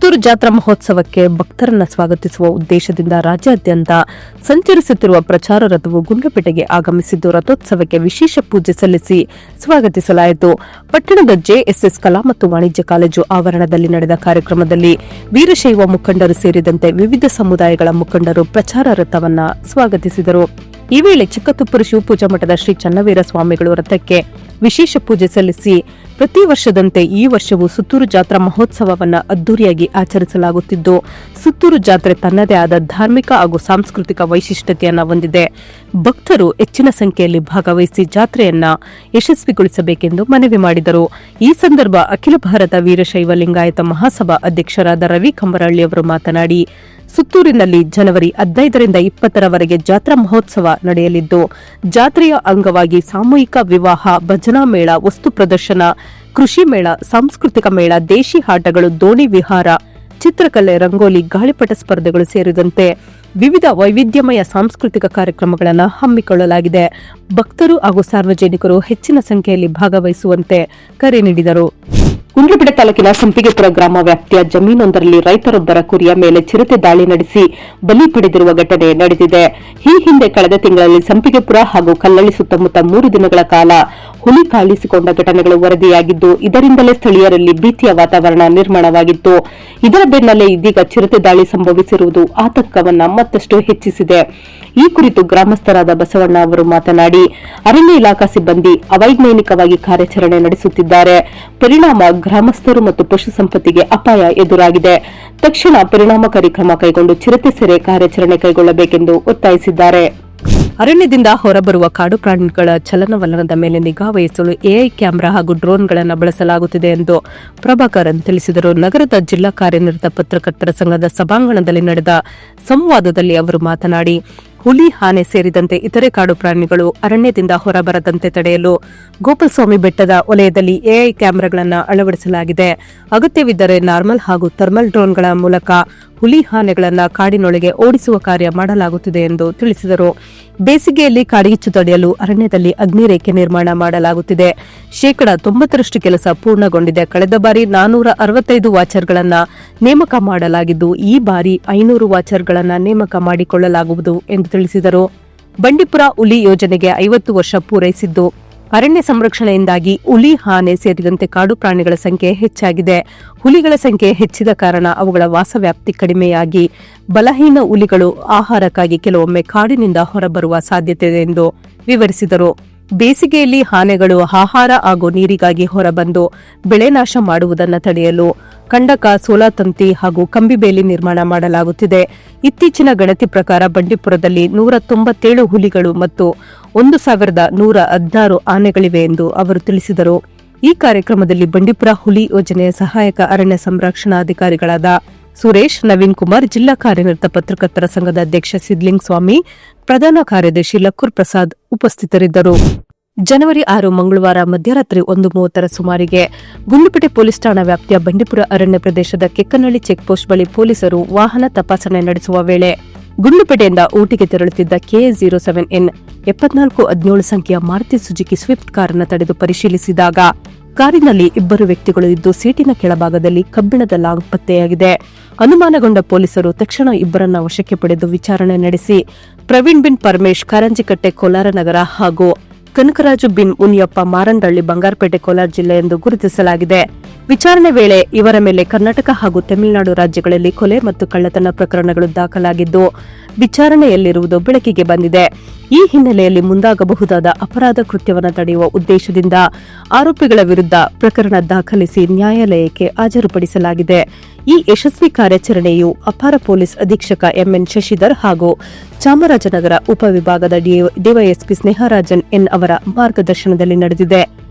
ಸುತ್ತೂರು ಜಾತ್ರಾ ಮಹೋತ್ಸವಕ್ಕೆ ಭಕ್ತರನ್ನ ಸ್ವಾಗತಿಸುವ ಉದ್ದೇಶದಿಂದ ರಾಜ್ಯಾದ್ಯಂತ ಸಂಚರಿಸುತ್ತಿರುವ ಪ್ರಚಾರ ರಥವು ಗುಂಡ್ಲುಪೇಟೆಗೆ ಆಗಮಿಸಿದ್ದು ರಥೋತ್ಸವಕ್ಕೆ ವಿಶೇಷ ಪೂಜೆ ಸಲ್ಲಿಸಿ ಸ್ವಾಗತಿಸಲಾಯಿತು. ಪಟ್ಟಣದ ಜೆಎಸ್ಎಸ್ ಕಲಾ ಮತ್ತು ವಾಣಿಜ್ಯ ಕಾಲೇಜು ಆವರಣದಲ್ಲಿ ನಡೆದ ಕಾರ್ಯಕ್ರಮದಲ್ಲಿ ವೀರಶೈವ ಮುಖಂಡರು ಸೇರಿದಂತೆ ವಿವಿಧ ಸಮುದಾಯಗಳ ಮುಖಂಡರು ಪ್ರಚಾರ ರಥವನ್ನ ಸ್ವಾಗತಿಸಿದರು. ಈ ವೇಳೆ ಚಿಕ್ಕತುಪ್ಪೂರು ಶಿವಪೂಜಾ ಮಠದ ಶ್ರೀ ಚನ್ನವೀರ ಸ್ವಾಮಿಗಳು ರಥಕ್ಕೆ ವಿಶೇಷ ಪೂಜೆ ಸಲ್ಲಿಸಿ ಪ್ರತಿ ವರ್ಷದಂತೆ ಈ ವರ್ಷವೂ ಸುತ್ತೂರು ಜಾತ್ರಾ ಮಹೋತ್ಸವವನ್ನು ಅದ್ದೂರಿಯಾಗಿ ಆಚರಿಸಲಾಗುತ್ತಿದ್ದು, ಸುತ್ತೂರು ಜಾತ್ರೆ ತನ್ನದೇ ಆದ ಧಾರ್ಮಿಕ ಹಾಗೂ ಸಾಂಸ್ಕೃತಿಕ ವೈಶಿಷ್ಟ್ಯತೆಯನ್ನು ಹೊಂದಿದೆ. ಭಕ್ತರು ಹೆಚ್ಚಿನ ಸಂಖ್ಯೆಯಲ್ಲಿ ಭಾಗವಹಿಸಿ ಜಾತ್ರೆಯನ್ನ ಯಶಸ್ವಿಗೊಳಿಸಬೇಕೆಂದು ಮನವಿ ಮಾಡಿದರು. ಈ ಸಂದರ್ಭ ಅಖಿಲ ಭಾರತ ವೀರಶೈವ ಲಿಂಗಾಯತ ಮಹಾಸಭಾ ಅಧ್ಯಕ್ಷರಾದ ರವಿ ಕಂಬರಳ್ಳಿ ಅವರು ಮಾತನಾಡಿ, ಸುತ್ತೂರಿನಲ್ಲಿ ಜನವರಿ 15ರಿಂದ 20ರವರೆಗೆ ಜಾತ್ರಾ ಮಹೋತ್ಸವ ನಡೆಯಲಿದ್ದು, ಜಾತ್ರೆಯ ಅಂಗವಾಗಿ ಸಾಮೂಹಿಕ ವಿವಾಹ, ಭಜನಾ ಮೇಳ, ವಸ್ತು ಪ್ರದರ್ಶನ, ಕೃಷಿ ಮೇಳ, ಸಾಂಸ್ಕೃತಿಕ ಮೇಳ, ದೇಶಿ ಆಟಗಳು, ದೋಣಿ ವಿಹಾರ, ಚಿತ್ರಕಲೆ, ರಂಗೋಲಿ, ಗಾಳಿಪಟ ಸ್ಪರ್ಧೆಗಳು ಸೇರಿದಂತೆ ವಿವಿಧ ವೈವಿಧ್ಯಮಯ ಸಾಂಸ್ಕೃತಿಕ ಕಾರ್ಯಕ್ರಮಗಳನ್ನು ಹಮ್ಮಿಕೊಳ್ಳಲಾಗಿದೆ. ಭಕ್ತರು ಹಾಗೂ ಸಾರ್ವಜನಿಕರು ಹೆಚ್ಚಿನ ಸಂಖ್ಯೆಯಲ್ಲಿ ಭಾಗವಹಿಸುವಂತೆ ಕರೆ ನೀಡಿದರು. ಗುಂಡ್ಲುಪೇಟೆ ತಾಲೂಕಿನ ಸಂಪಿಗೆಪುರ ಗ್ರಾಮ ವ್ಯಾಪ್ತಿಯ ಜಮೀನೊಂದರಲ್ಲಿ ರೈತರೊಬ್ಬರ ಕುರಿಯ ಮೇಲೆ ಚಿರತೆ ದಾಳಿ ನಡೆಸಿ ಬಲಿ ಪಡೆದಿರುವ ಘಟನೆ ನಡೆದಿದೆ. ಈ ಹಿಂದೆ ಕಳೆದ ತಿಂಗಳಲ್ಲಿ ಸಂಪಿಗೆಪುರ ಹಾಗೂ ಕಲ್ಲಳ್ಳಿ ಸುತ್ತಮುತ್ತ 3 ದಿನಗಳ ಕಾಲ ಹುಲಿ ಕಾಣಿಸಿಕೊಂಡ ಘಟನೆಗಳು ವರದಿಯಾಗಿದ್ದು, ಇದರಿಂದಲೇ ಸ್ಥಳೀಯರಲ್ಲಿ ಭೀತಿಯ ವಾತಾವರಣ ನಿರ್ಮಾಣವಾಗಿತ್ತು. ಇದರ ಬೆನ್ನಲ್ಲೇ ಇದೀಗ ಚಿರತೆ ದಾಳಿ ಸಂಭವಿಸಿರುವುದು ಆತಂಕವನ್ನ ಮತ್ತಷ್ಟು ಹೆಚ್ಚಿಸಿದೆ. ಈ ಕುರಿತು ಗ್ರಾಮಸ್ಥರಾದ ಬಸವಣ್ಣ ಅವರು ಮಾತನಾಡಿ, ಅರಣ್ಯ ಇಲಾಖಾ ಸಿಬ್ಬಂದಿ ಅವೈಜ್ಞಾನಿಕವಾಗಿ ಕಾರ್ಯಾಚರಣೆ ನಡೆಸುತ್ತಿದ್ದಾರೆ. ಪರಿಣಾಮ ಗ್ರಾಮಸ್ಥರು ಮತ್ತು ಪಶು ಸಂಪತ್ತಿಗೆ ಅಪಾಯ ಎದುರಾಗಿದೆ. ತಕ್ಷಣ ಪರಿಣಾಮಕಾರಿ ಕ್ರಮ ಕೈಗೊಂಡು ಚಿರತೆ ಸೆರೆ ಕಾರ್ಯಾಚರಣೆ ಕೈಗೊಳ್ಳಬೇಕೆಂದು ಒತ್ತಾಯಿಸಿದ್ದಾರೆ. ಅರಣ್ಯದಿಂದ ಹೊರಬರುವ ಕಾಡು ಪ್ರಾಣಿಗಳ ಚಲನವಲನದ ಮೇಲೆ ನಿಗಾ ವಹಿಸಲು ಎಐ ಕ್ಯಾಮೆರಾ ಹಾಗೂ ಡ್ರೋನ್ಗಳನ್ನು ಬಳಸಲಾಗುತ್ತಿದೆ ಎಂದು ಪ್ರಭಾಕರನ್ ತಿಳಿಸಿದರು. ನಗರದ ಜಿಲ್ಲಾ ಕಾರ್ಯನಿರತ ಪತ್ರಕರ್ತರ ಸಂಘದ ಸಭಾಂಗಣದಲ್ಲಿ ನಡೆದ ಸಂವಾದದಲ್ಲಿ ಅವರು ಮಾತನಾಡಿ, ಹುಲಿ, ಆನೆ ಸೇರಿದಂತೆ ಇತರೆ ಕಾಡು ಪ್ರಾಣಿಗಳು ಅರಣ್ಯದಿಂದ ಹೊರಬರದಂತೆ ತಡೆಯಲು ಗೋಪಾಲಸ್ವಾಮಿ ಬೆಟ್ಟದ ವಲಯದಲ್ಲಿ ಎಐ ಕ್ಯಾಮೆರಾಗಳನ್ನು ಅಳವಡಿಸಲಾಗಿದೆ. ಅಗತ್ಯವಿದ್ದರೆ ನಾರ್ಮಲ್ ಹಾಗೂ ಥರ್ಮಲ್ ಡ್ರೋನ್ಗಳ ಮೂಲಕ ಹುಲಿ, ಆನೆಗಳನ್ನು ಕಾಡಿನೊಳಗೆ ಓಡಿಸುವ ಕಾರ್ಯ ಮಾಡಲಾಗುತ್ತಿದೆ ಎಂದು ತಿಳಿಸಿದರು. ಬೇಸಿಗೆಯಲ್ಲಿ ಕಾಡ್ಗಿಚ್ಚು ತಡೆಯಲು ಅರಣ್ಯದಲ್ಲಿ ಅಗ್ನಿರೇಖೆ ನಿರ್ಮಾಣ ಮಾಡಲಾಗುತ್ತಿದೆ. 90% ಕೆಲಸ ಪೂರ್ಣಗೊಂಡಿದೆ. ಕಳೆದ ಬಾರಿ 465 ವಾಚರ್ಗಳನ್ನು ನೇಮಕ ಮಾಡಲಾಗಿದ್ದು, ಈ ಬಾರಿ 500 ವಾಚರ್ಗಳನ್ನು ನೇಮಕ ಮಾಡಿಕೊಳ್ಳಲಾಗುವುದು ಎಂದು ತಿಳಿಸಿದರು. ಬಂಡೀಪುರ ಹುಲಿ ಯೋಜನೆಗೆ 50 ವರ್ಷ ಪೂರೈಸಿದ್ದು, ಅರಣ್ಯ ಸಂರಕ್ಷಣೆಯಿಂದಾಗಿ ಹುಲಿ, ಆನೆ ಸೇರಿದಂತೆ ಕಾಡು ಪ್ರಾಣಿಗಳ ಸಂಖ್ಯೆ ಹೆಚ್ಚಾಗಿದೆ. ಹುಲಿಗಳ ಸಂಖ್ಯೆ ಹೆಚ್ಚಿದ ಕಾರಣ ಅವುಗಳ ವಾಸವ್ಯಾಪ್ತಿ ಕಡಿಮೆಯಾಗಿ ಬಲಹೀನ ಹುಲಿಗಳು ಆಹಾರಕ್ಕಾಗಿ ಕೆಲವೊಮ್ಮೆ ಕಾಡಿನಿಂದ ಹೊರಬರುವ ಸಾಧ್ಯತೆ ಇದೆ ಎಂದು ವಿವರಿಸಿದರು. ಬೇಸಿಗೆಯಲ್ಲಿ ಆನೆಗಳು ಆಹಾರ ಹಾಗೂ ನೀರಿಗಾಗಿ ಹೊರಬಂದು ಬೆಳೆ ನಾಶ ಮಾಡುವುದನ್ನು ತಡೆಯಲು ಕಂಡಕ, ಸೋಲಾತಂತಿ ಹಾಗೂ ಕಂಬಿಬೇಲಿ ನಿರ್ಮಾಣ ಮಾಡಲಾಗುತ್ತಿದೆ. ಇತ್ತೀಚಿನ ಗಣತಿ ಪ್ರಕಾರ ಬಂಡೀಪುರದಲ್ಲಿ 197 ಹುಲಿಗಳು ಮತ್ತು 1116 ಆನೆಗಳಿವೆ ಎಂದು ಅವರು ತಿಳಿಸಿದರು. ಈ ಕಾರ್ಯಕ್ರಮದಲ್ಲಿ ಬಂಡೀಪುರ ಹುಲಿ ಯೋಜನೆಯ ಸಹಾಯಕ ಅರಣ್ಯ ಸಂರಕ್ಷಣಾಧಿಕಾರಿಗಳಾದ ಸುರೇಶ್, ನವೀನ್ ಕುಮಾರ್, ಜಿಲ್ಲಾ ಕಾರ್ಯನಿರತ ಪತ್ರಕರ್ತರ ಸಂಘದ ಅಧ್ಯಕ್ಷ ಸಿದ್ಲಿಂಗ್ ಸ್ವಾಮಿ, ಪ್ರಧಾನ ಕಾರ್ಯದರ್ಶಿ ಲಕ್ಕೂರ್ ಪ್ರಸಾದ್ ಉಪಸ್ಥಿತರಿದ್ದರು. ಜನವರಿ 6 ಮಂಗಳವಾರ ಮಧ್ಯರಾತ್ರಿ 1:30 ಸುಮಾರಿಗೆ ಗುಂಡ್ಲುಪೇಟೆ ಪೊಲೀಸ್ ಠಾಣಾ ವ್ಯಾಪ್ತಿಯ ಬಂಡೀಪುರ ಅರಣ್ಯ ಪ್ರದೇಶದ ಕೆಕ್ಕನಹಳ್ಳಿ ಚೆಕ್ಪೋಸ್ಟ್ ಬಳಿ ಪೊಲೀಸರು ವಾಹನ ತಪಾಸಣೆ ನಡೆಸುವ ವೇಳೆ ಗುಂಡ್ಲುಪೇಟೆಯಿಂದ ಊಟಿಗೆ ತೆರಳುತ್ತಿದ್ದ KA07N 7417 ಸಂಖ್ಯೆಯ ಮಾರುತಿ ಸುಜುಕಿ ಸ್ವಿಫ್ಟ್ ಕಾರನ್ನು ತಡೆದು ಪರಿಶೀಲಿಸಿದಾಗ ಕಾರಿನಲ್ಲಿ 2 ವ್ಯಕ್ತಿಗಳು ಇದ್ದು ಸೀಟಿನ ಕೆಳಭಾಗದಲ್ಲಿ ಕಬ್ಬಿಣದ ಲಾಗ್ ಪತ್ತೆಯಾಗಿದೆ. ಅನುಮಾನಗೊಂಡ ಪೊಲೀಸರು ತಕ್ಷಣ 2ರನ್ನ ವಶಕ್ಕೆ ಪಡೆದು ವಿಚಾರಣೆ ನಡೆಸಿ ಪ್ರವೀಣ್ ಬಿನ್ ಪರಮೇಶ್, ಕಾರಂಜಿಕಟ್ಟೆ, ಕೋಲಾರ ನಗರ ಹಾಗೂ ಕನಕರಾಜು ಬಿನ್ ಮುನಿಯಪ್ಪ, ಮಾರಂಡಳ್ಳಿ, ಬಂಗಾರಪೇಟೆ, ಕೋಲಾರ ಜಿಲ್ಲೆ ಎಂದು ಗುರುತಿಸಲಾಗಿದೆ. ವಿಚಾರಣೆ ವೇಳೆ ಇವರ ಮೇಲೆ ಕರ್ನಾಟಕ ಹಾಗೂ ತಮಿಳುನಾಡು ರಾಜ್ಯಗಳಲ್ಲಿ ಕೊಲೆ ಮತ್ತು ಕಳ್ಳತನ ಪ್ರಕರಣಗಳು ದಾಖಲಾಗಿದ್ದು, ವಿಚಾರಣೆಯಲ್ಲಿರುವುದು ಬೆಳಕಿಗೆ ಬಂದಿದೆ. ಈ ಹಿನ್ನೆಲೆಯಲ್ಲಿ ಮುಂದಾಗಬಹುದಾದ ಅಪರಾಧ ಕೃತ್ಯವನ್ನು ತಡೆಯುವ ಉದ್ದೇಶದಿಂದ ಆರೋಪಿಗಳ ವಿರುದ್ಧ ಪ್ರಕರಣ ದಾಖಲಿಸಿ ನ್ಯಾಯಾಲಯಕ್ಕೆ ಹಾಜರುಪಡಿಸಲಾಗಿದೆ. ಈ ಯಶಸ್ವಿ ಕಾರ್ಯಾಚರಣೆಯು ಅಪರ ಪೊಲೀಸ್ ಅಧೀಕ್ಷಕ MN ಶಶಿಧರ್ ಹಾಗೂ ಚಾಮರಾಜನಗರ ಉಪವಿಭಾಗದ ಡಿವೈಎಸ್ಪಿ ಸ್ನೇಹರಾಜನ್ ಎನ್ ಅವರ ಮಾರ್ಗದರ್ಶನದಲ್ಲಿ ನಡೆದಿದೆ.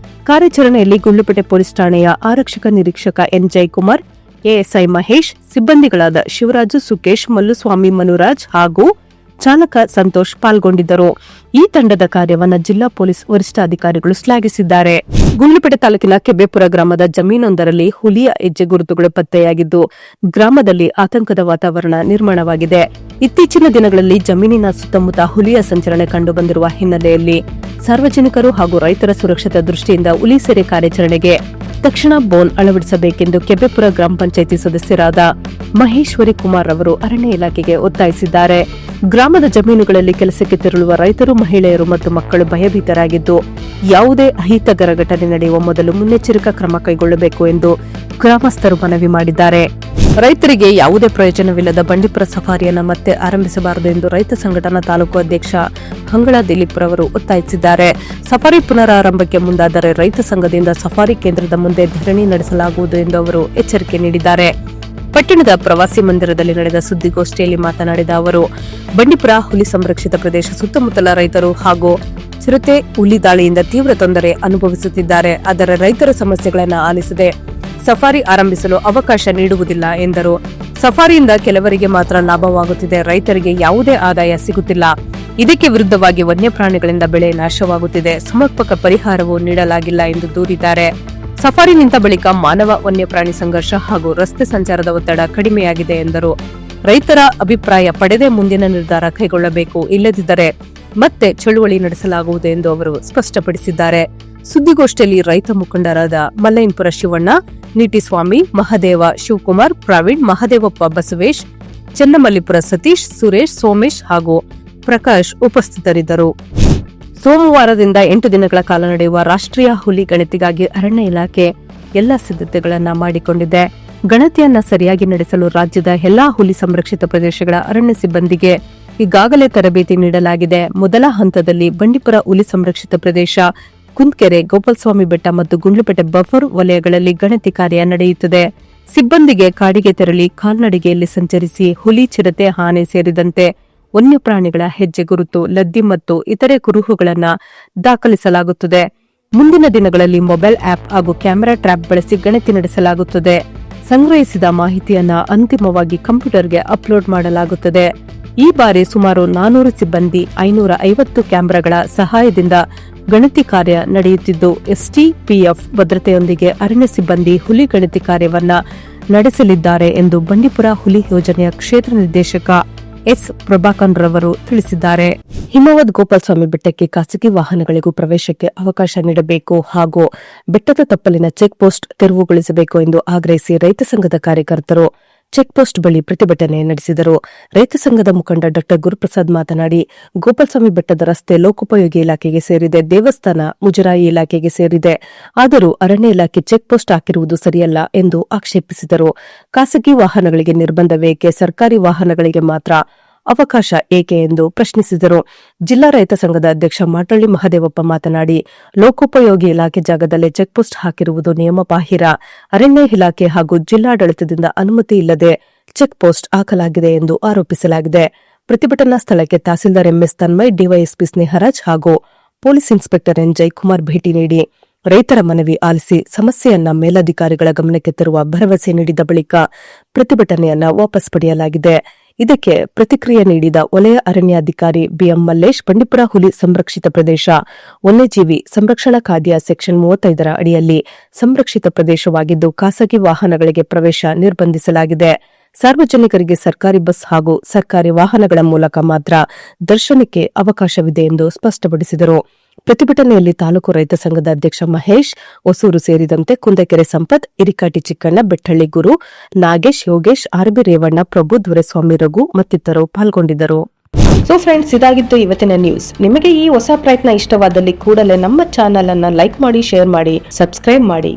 ಕಾರ್ಯಾಚರಣೆಯಲ್ಲಿ ಗುಂಡ್ಲುಪೇಟೆ ಪೊಲೀಸ್ ಠಾಣೆಯ ಆರಕ್ಷಕ ನಿರೀಕ್ಷಕ ಎನ್ ಜಯಕುಮಾರ್, ಎಎಸ್ಐ ಮಹೇಶ್, ಸಿಬ್ಬಂದಿಗಳಾದ ಶಿವರಾಜು, ಸುಕೇಶ್, ಮಲ್ಲುಸ್ವಾಮಿ, ಮನುರಾಜ್ ಹಾಗೂ ಚಾಲಕ ಸಂತೋಷ್ ಪಾಲ್ಗೊಂಡಿದ್ದರು. ಈ ತಂಡದ ಕಾರ್ಯವನ್ನು ಜಿಲ್ಲಾ ಪೊಲೀಸ್ ವರಿಷ್ಠಾಧಿಕಾರಿಗಳು ಶ್ಲಾಘಿಸಿದ್ದಾರೆ. ಗುಂಡ್ಲುಪೇಟೆ ತಾಲೂಕಿನ ಕೆಬ್ಬೆಪುರ ಗ್ರಾಮದ ಜಮೀನೊಂದರಲ್ಲಿ ಹುಲಿಯ ಹೆಜ್ಜೆ ಗುರುತುಗಳು ಪತ್ತೆಯಾಗಿದ್ದು, ಗ್ರಾಮದಲ್ಲಿ ಆತಂಕದ ವಾತಾವರಣ ನಿರ್ಮಾಣವಾಗಿದೆ. ಇತ್ತೀಚಿನ ದಿನಗಳಲ್ಲಿ ಜಮೀನಿನ ಸುತ್ತಮುತ್ತ ಹುಲಿಯ ಸಂಚಲನೆ ಕಂಡುಬಂದಿರುವ ಹಿನ್ನೆಲೆಯಲ್ಲಿ ಸಾರ್ವಜನಿಕರು ಹಾಗೂ ರೈತರ ಸುರಕ್ಷತೆ ದೃಷ್ಟಿಯಿಂದ ಹುಲಿ ಸೆರೆ ಕಾರ್ಯಾಚರಣೆಗೆ ತಕ್ಷಣ ಬೋನ್ ಅಳವಡಿಸಬೇಕೆಂದು ಕೆಬ್ಬೆಪುರ ಗ್ರಾಮ ಪಂಚಾಯಿತಿ ಸದಸ್ಯರಾದ ಮಹೇಶ್ವರಿ ಕುಮಾರ್ ಅವರು ಅರಣ್ಯ ಇಲಾಖೆಗೆ ಒತ್ತಾಯಿಸಿದ್ದಾರೆ. ಗ್ರಾಮದ ಜಮೀನುಗಳಲ್ಲಿ ಕೆಲಸಕ್ಕೆ ತೆರಳುವ ರೈತರು, ಮಹಿಳೆಯರು ಮತ್ತು ಮಕ್ಕಳು ಭಯಭೀತರಾಗಿದ್ದು, ಯಾವುದೇ ಅಹಿತಕರ ಘಟನೆ ನಡೆಯುವ ಮೊದಲು ಮುನ್ನೆಚ್ಚರಿಕಾ ಕ್ರಮ ಕೈಗೊಳ್ಳಬೇಕು ಎಂದು ಗ್ರಾಮಸ್ಥರು ಮನವಿ ಮಾಡಿದ್ದಾರೆ. ರೈತರಿಗೆ ಯಾವುದೇ ಪ್ರಯೋಜನವಿಲ್ಲದ ಬಂಡೀಪುರ ಸಫಾರಿಯನ್ನು ಮತ್ತೆ ಆರಂಭಿಸಬಾರದು ಎಂದು ರೈತ ಸಂಘಟನಾ ತಾಲೂಕು ಅಧ್ಯಕ್ಷ ಹಂಗಳ ದಿಲೀಪ್ ರವರು ಒತ್ತಾಯಿಸಿದ್ದಾರೆ. ಸಫಾರಿ ಪುನರಾರಂಭಕ್ಕೆ ಮುಂದಾದರೆ ರೈತ ಸಂಘದಿಂದ ಸಫಾರಿ ಕೇಂದ್ರದ ಮುಂದೆ ಧರಣಿ ನಡೆಸಲಾಗುವುದು ಎಂದು ಅವರು ಎಚ್ಚರಿಕೆ ನೀಡಿದ್ದಾರೆ. ಪಟ್ಟಣದ ಪ್ರವಾಸಿ ಮಂದಿರದಲ್ಲಿ ನಡೆದ ಸುದ್ದಿಗೋಷ್ಠಿಯಲ್ಲಿ ಮಾತನಾಡಿದ ಅವರು, ಬಂಡೀಪುರ ಹುಲಿ ಸಂರಕ್ಷಿತ ಪ್ರದೇಶ ಸುತ್ತಮುತ್ತಲ ರೈತರು ಹಾಗೂ ಚಿರತೆ ಹುಲಿ ದಾಳಿಯಿಂದ ತೀವ್ರ ತೊಂದರೆ ಅನುಭವಿಸುತ್ತಿದ್ದಾರೆ. ಆದರೆ ರೈತರ ಸಮಸ್ಯೆಗಳನ್ನು ಆಲಿಸದೆ ಸಫಾರಿ ಆರಂಭಿಸಲು ಅವಕಾಶ ನೀಡುವುದಿಲ್ಲ ಎಂದರು. ಸಫಾರಿಯಿಂದ ಕೆಲವರಿಗೆ ಮಾತ್ರ ಲಾಭವಾಗುತ್ತಿದೆ, ರೈತರಿಗೆ ಯಾವುದೇ ಆದಾಯ ಸಿಗುತ್ತಿಲ್ಲ. ಇದಕ್ಕೆ ವಿರುದ್ಧವಾಗಿ ವನ್ಯಪ್ರಾಣಿಗಳಿಂದ ಬೆಳೆ ನಾಶವಾಗುತ್ತಿದೆ, ಸಮರ್ಪಕ ಪರಿಹಾರವೂ ನೀಡಲಾಗಿಲ್ಲ ಎಂದು ದೂರಿದ್ದಾರೆ. ಸಫಾರಿ ನಿಂತ ಬಳಿಕ ಮಾನವ ವನ್ಯಪ್ರಾಣಿ ಸಂಘರ್ಷ ಹಾಗೂ ರಸ್ತೆ ಸಂಚಾರದ ಒತ್ತಡ ಕಡಿಮೆಯಾಗಿದೆ ಎಂದರು. ರೈತರ ಅಭಿಪ್ರಾಯ ಪಡೆದೇ ಮುಂದಿನ ನಿರ್ಧಾರ ಕೈಗೊಳ್ಳಬೇಕು, ಇಲ್ಲದಿದ್ದರೆ ಮತ್ತೆ ಚಳುವಳಿ ನಡೆಸಲಾಗುವುದು ಎಂದು ಅವರು ಸ್ಪಷ್ಟಪಡಿಸಿದ್ದಾರೆ. ಸುದ್ದಿಗೋಷ್ಠಿಯಲ್ಲಿ ರೈತ ಮುಖಂಡರಾದ ಮಲ್ಲಯ್ಯನಪುರ ಶಿವಣ್ಣ, ನೀಟಿಸ್ವಾಮಿ, ಮಹದೇವ, ಶಿವಕುಮಾರ್, ಪ್ರವೀಣ್, ಮಹದೇವಪ್ಪ, ಬಸವೇಶ್, ಚನ್ನಮಲ್ಲಿಪುರ ಸತೀಶ್, ಸುರೇಶ್, ಸೋಮೇಶ್ ಹಾಗೂ ಪ್ರಕಾಶ್ ಉಪಸ್ಥಿತರಿದ್ದರು. ಸೋಮವಾರದಿಂದ 8 ದಿನಗಳ ಕಾಲ ನಡೆಯುವ ರಾಷ್ಟ್ರೀಯ ಹುಲಿ ಗಣತಿಗಾಗಿ ಅರಣ್ಯ ಇಲಾಖೆ ಎಲ್ಲ ಸಿದ್ಧತೆಗಳನ್ನು ಮಾಡಿಕೊಂಡಿದೆ. ಗಣತಿಯನ್ನ ಸರಿಯಾಗಿ ನಡೆಸಲು ರಾಜ್ಯದ ಎಲ್ಲಾ ಹುಲಿ ಸಂರಕ್ಷಿತ ಪ್ರದೇಶಗಳ ಅರಣ್ಯ ಸಿಬ್ಬಂದಿಗೆ ಈಗಾಗಲೇ ತರಬೇತಿ ನೀಡಲಾಗಿದೆ. ಮೊದಲ ಹಂತದಲ್ಲಿ ಬಂಡೀಪುರ ಹುಲಿ ಸಂರಕ್ಷಿತ ಪ್ರದೇಶ, ಕುಂದ್ಕೆರೆ, ಗೋಪಾಲಸ್ವಾಮಿ ಬೆಟ್ಟ ಮತ್ತು ಗುಂಡ್ಲುಪೇಟೆ ಬಫರ್ ವಲಯಗಳಲ್ಲಿ ಗಣತಿ ಕಾರ್ಯ ನಡೆಯುತ್ತದೆ. ಸಿಬ್ಬಂದಿಗೆ ಕಾಡಿಗೆ ತೆರಳಿ ಕಾಲ್ನಡಿಗೆಯಲ್ಲಿ ಸಂಚರಿಸಿ ಹುಲಿ, ಚಿರತೆ, ಆನೆ ಸೇರಿದಂತೆ ವನ್ಯಪ್ರಾಣಿಗಳ ಹೆಜ್ಜೆ ಗುರುತು, ಲದ್ದಿ ಮತ್ತು ಇತರೆ ಕುರುಹುಗಳನ್ನು ದಾಖಲಿಸಲಾಗುತ್ತದೆ. ಮುಂದಿನ ದಿನಗಳಲ್ಲಿ ಮೊಬೈಲ್ ಆಪ್ ಹಾಗೂ ಕ್ಯಾಮೆರಾ ಟ್ರ್ಯಾಪ್ ಬಳಸಿ ಗಣತಿ ನಡೆಸಲಾಗುತ್ತದೆ. ಸಂಗ್ರಹಿಸಿದ ಮಾಹಿತಿಯನ್ನು ಅಂತಿಮವಾಗಿ ಕಂಪ್ಯೂಟರ್ಗೆ ಅಪ್ಲೋಡ್ ಮಾಡಲಾಗುತ್ತದೆ. ಈ ಬಾರಿ ಸುಮಾರು 400 ಸಿಬ್ಬಂದಿ, 550 ಕ್ಯಾಮೆರಾಗಳ ಸಹಾಯದಿಂದ ಗಣತಿ ಕಾರ್ಯ ನಡೆಯುತ್ತಿದ್ದು, ಎಸ್ಟಿಪಿಎಫ್ ಭದ್ರತೆಯೊಂದಿಗೆ ಅರಣ್ಯ ಸಿಬ್ಬಂದಿ ಹುಲಿ ಗಣತಿ ಕಾರ್ಯವನ್ನ ನಡೆಸಲಿದ್ದಾರೆ ಎಂದು ಬಂಡೀಪುರ ಹುಲಿ ಯೋಜನೆಯ ಕ್ಷೇತ್ರ ನಿರ್ದೇಶಕ ಎಸ್ ಪ್ರಭಾಕರ್ ರವರು ತಿಳಿಸಿದ್ದಾರೆ. ಹಿಮವದ್ ಗೋಪಾಲಸ್ವಾಮಿ ಬೆಟ್ಟಕ್ಕೆ ಖಾಸಗಿ ವಾಹನಗಳಿಗೂ ಪ್ರವೇಶಕ್ಕೆ ಅವಕಾಶ ನೀಡಬೇಕು ಹಾಗೂ ಬೆಟ್ಟದ ತಪ್ಪಲಿನ ಚೆಕ್ ಪೋಸ್ಟ್ ತೆರವುಗೊಳಿಸಬೇಕು ಎಂದು ಆಗ್ರಹಿಸಿ ರೈತ ಸಂಘದ ಕಾರ್ಯಕರ್ತರು ಚೆಕ್ ಪೋಸ್ಟ್ ಬಳಿ ಪ್ರತಿಭಟನೆ ನಡೆಸಿದರು. ರೈತ ಸಂಘದ ಮುಖಂಡ ಡಾ ಗುರುಪ್ರಸಾದ್ ಮಾತನಾಡಿ, ಗೋಪಾಲಸ್ವಾಮಿ ಬೆಟ್ಟದ ರಸ್ತೆ ಲೋಕೋಪಯೋಗಿ ಇಲಾಖೆಗೆ ಸೇರಿದೆ, ದೇವಸ್ಥಾನ ಮುಜರಾಯಿ ಇಲಾಖೆಗೆ ಸೇರಿದೆ. ಆದರೂ ಅರಣ್ಯ ಇಲಾಖೆ ಚೆಕ್ ಪೋಸ್ಟ್ ಹಾಕಿರುವುದು ಸರಿಯಲ್ಲ ಎಂದು ಆಕ್ಷೇಪಿಸಿದರು. ಖಾಸಗಿ ವಾಹನಗಳಿಗೆ ನಿರ್ಬಂಧವೇಕೆ, ಸರ್ಕಾರಿ ವಾಹನಗಳಿಗೆ ಮಾತ್ರ ಅವಕಾಶ ಏಕೆ ಎಂದು ಪ್ರಶ್ನಿಸಿದರು. ಜಿಲ್ಲಾ ರೈತ ಸಂಘದ ಅಧ್ಯಕ್ಷ ಮಾಟಳ್ಳಿ ಮಹದೇವಪ್ಪ ಮಾತನಾಡಿ, ಲೋಕೋಪಯೋಗಿ ಇಲಾಖೆ ಜಾಗದಲ್ಲೇ ಚೆಕ್ಪೋಸ್ಟ್ ಹಾಕಿರುವುದು ನಿಯಮಬಾಹಿರ. ಅರಣ್ಯ ಇಲಾಖೆ ಹಾಗೂ ಜಿಲ್ಲಾಡಳಿತದಿಂದ ಅನುಮತಿ ಇಲ್ಲದೆ ಚೆಕ್ಪೋಸ್ಟ್ ಹಾಕಲಾಗಿದೆ ಎಂದು ಆರೋಪಿಸಲಾಗಿದೆ. ಪ್ರತಿಭಟನಾ ಸ್ಥಳಕ್ಕೆ ತಹಸೀಲ್ದಾರ್ ಎಂಎಸ್ ತನ್ಮಯ್, ಡಿವೈಎಸ್ಪಿ ಸ್ನೇಹರಾಜ್ ಹಾಗೂ ಪೊಲೀಸ್ ಇನ್ಸ್ಪೆಕ್ಟರ್ ಎನ್ ಜಯಕುಮಾರ್ ಭೇಟಿ ನೀಡಿ ರೈತರ ಮನವಿ ಆಲಿಸಿ ಸಮಸ್ಯೆಯನ್ನ ಮೇಲಧಿಕಾರಿಗಳ ಗಮನಕ್ಕೆ ತರುವ ಭರವಸೆ ನೀಡಿದ ಬಳಿಕ ಪ್ರತಿಭಟನೆಯನ್ನ ವಾಪಸ್ ಪಡೆಯಲಾಗಿದೆ. ಇದಕ್ಕೆ ಪ್ರತಿಕ್ರಿಯೆ ನೀಡಿದ ವಲಯ ಅರಣ್ಯಾಧಿಕಾರಿ ಬಿಎಂ ಮಲ್ಲೇಶ್, ಬಂಡೀಪುರ ಹುಲಿ ಸಂರಕ್ಷಿತ ಪ್ರದೇಶ ವನ್ಯಜೀವಿ ಸಂರಕ್ಷಣಾ ಕಾಯ್ದೆಯ ಸೆಕ್ಷನ್ 35ರ ಅಡಿಯಲ್ಲಿ ಸಂರಕ್ಷಿತ ಪ್ರದೇಶವಾಗಿದ್ದು ಖಾಸಗಿ ವಾಹನಗಳಿಗೆ ಪ್ರವೇಶ ನಿರ್ಬಂಧಿಸಲಾಗಿದೆ. ಸಾರ್ವಜನಿಕರಿಗೆ ಸರ್ಕಾರಿ ಬಸ್ ಹಾಗೂ ಸರ್ಕಾರಿ ವಾಹನಗಳ ಮೂಲಕ ಮಾತ್ರ ದರ್ಶನಕ್ಕೆ ಅವಕಾಶವಿದೆ ಎಂದು ಸ್ಪಷ್ಟಪಡಿಸಿದರು. ಪ್ರತಿಭಟನೆಯಲ್ಲಿ ತಾಲೂಕು ರೈತ ಸಂಘದ ಅಧ್ಯಕ್ಷ ಮಹೇಶ್, ಹೊಸೂರು ಸೇರಿದಂತೆ ಕುಂದಕೆರೆ ಸಂಪತ್, ಇರಿಕಾಟಿ ಚಿಕ್ಕಣ್ಣ, ಬೆಟ್ಟಳ್ಳಿ ಗುರು, ನಾಗೇಶ್, ಯೋಗೇಶ್, ಆರ್ಬಿ ರೇವಣ್ಣ, ಪ್ರಭು, ದೊರೆಸ್ವಾಮಿ, ರಘು ಮತ್ತಿತರರು ಪಾಲ್ಗೊಂಡಿದ್ದರು. ಸೊ ಫ್ರೆಂಡ್ಸ್, ಇದಾಗಿತ್ತು ಇವತ್ತಿನ ನ್ಯೂಸ್. ನಿಮಗೆ ಈ ಹೊಸ ಪ್ರಯತ್ನ ಇಷ್ಟವಾದಲ್ಲಿ ಕೂಡಲೇ ನಮ್ಮ ಚಾನೆಲ್ ಅನ್ನು ಲೈಕ್ ಮಾಡಿ, ಶೇರ್ ಮಾಡಿ, ಸಬ್ಸ್ಕ್ರೈಬ್ ಮಾಡಿ.